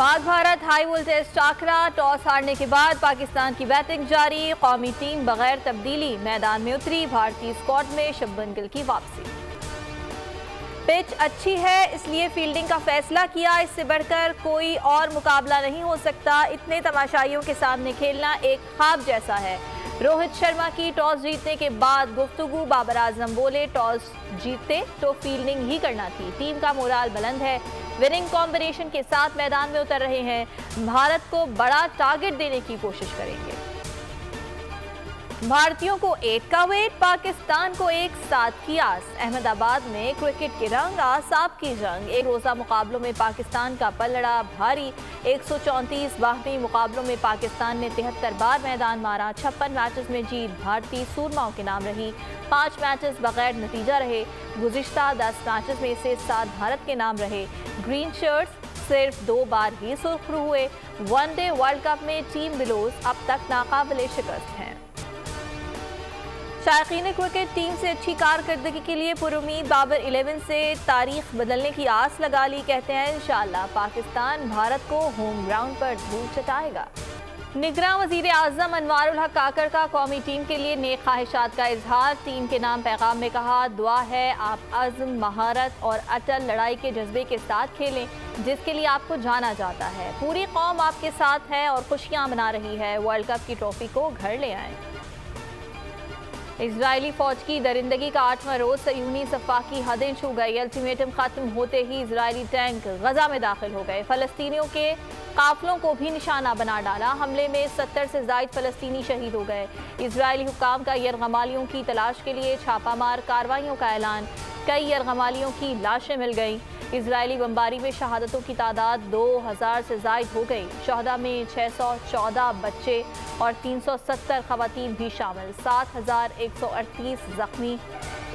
Pak Bharat high voltage टाकरा, toss हारने के बाद पाकिस्तान की बैटिंग जारी। कौमी टीम बगैर तब्दीली मैदान में उतरी। भारतीय स्क्वाड में शुभमन गिल की वापसी। पिच अच्छी है इसलिए फील्डिंग का फैसला किया। इससे बढ़कर कोई और मुकाबला नहीं हो सकता। इतने तमाशाइयों के सामने खेलना एक ख्वाब जैसा है। रोहित शर्मा की टॉस जीतने के बाद गुफ्तगू। बाबर आजम बोले, टॉस जीतते तो फील्डिंग ही करना थी। टीम का मोराल बुलंद है। विनिंग कॉम्बिनेशन के साथ मैदान में उतर रहे हैं। भारत को बड़ा टारगेट देने की कोशिश करेंगे। भारतीयों को 8 का वेट, पाकिस्तान को 1-7 की आस। अहमदाबाद में क्रिकेट के रंग आसाब की जंग। एक रोजा मुकाबलों में पाकिस्तान का पलड़ा भारी। 134 बाहमी मुकाबलों में पाकिस्तान ने 73 बार मैदान मारा। 56 मैचेस में जीत भारतीय सूरमाओं के नाम रही। 5 मैचेस बगैर नतीजा रहे। गुज़िश्ता 10 मैचेस में से 7 भारत के नाम रहे। ग्रीन शर्ट्स सिर्फ 2 बार ही सुर्खरू हुए। वनडे वर्ल्ड कप में टीम बिलोज अब तक नाकाबिले शिकस्त हैं। शायकीन क्रिकेट टीम से अच्छी कारकर्दगी के लिए पुरुमीद बाबर 11 से तारीख बदलने की आस लगा ली। कहते हैं इंशाअल्लाह पाकिस्तान भारत को होम ग्राउंड पर धूल चटाएगा। निगरान वज़ीर आज़म अनवारुल हक काकर का कौमी टीम के लिए नेक ख्वाहिशात का इजहार। टीम के नाम पैगाम में कहा, दुआ है आप अज़्म, महारत और अटल लड़ाई के जज्बे के साथ खेलें जिसके लिए आपको जाना जाता है। पूरी कौम आपके साथ है और खुशियाँ मना रही है। वर्ल्ड कप की ट्रॉफी को घर ले आएँ। इजरायली फौज की दरिंदगी का 8वां रोज सयूनी सफ़ा की हदें छू गई। अल्टीमेटम खत्म होते ही इजरायली टैंक गजा में दाखिल हो गए। फलस्तीनियों के काफिलों को भी निशाना बना डाला। हमले में 70 से ज़ायद फलस्तीनी शहीद हो गए। इजरायली हुक्काम का यरगमालियों की तलाश के लिए छापामार कार्रवाइयों का ऐलान। कई यरगमालियों की लाशें मिल गईं। इजरायली बमबारी में शहादतों की तादाद 2000 से ज़ायद हो गई। शहदा में 614 बच्चे और 370 खवातीन भी शामिल। 7138 जख्मी।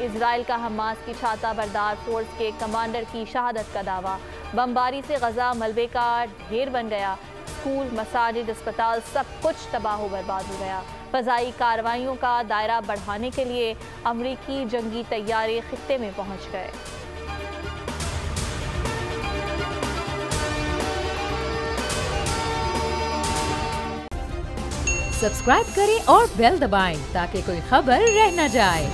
इजराइल का हमास की छाता बरदार फोर्स के कमांडर की शहादत का दावा। बमबारी से गजा मलबे का ढेर बन गया। स्कूल, मसाजिद, अस्पताल सब कुछ तबाह बर्बाद हो गया। फ़ज़ाई कार्रवाइयों का दायरा बढ़ाने के लिए अमरीकी जंगी तैयारे खित्ते में पहुँच गए। सब्सक्राइब करें और बेल दबाएं ताकि कोई खबर रह न जाए।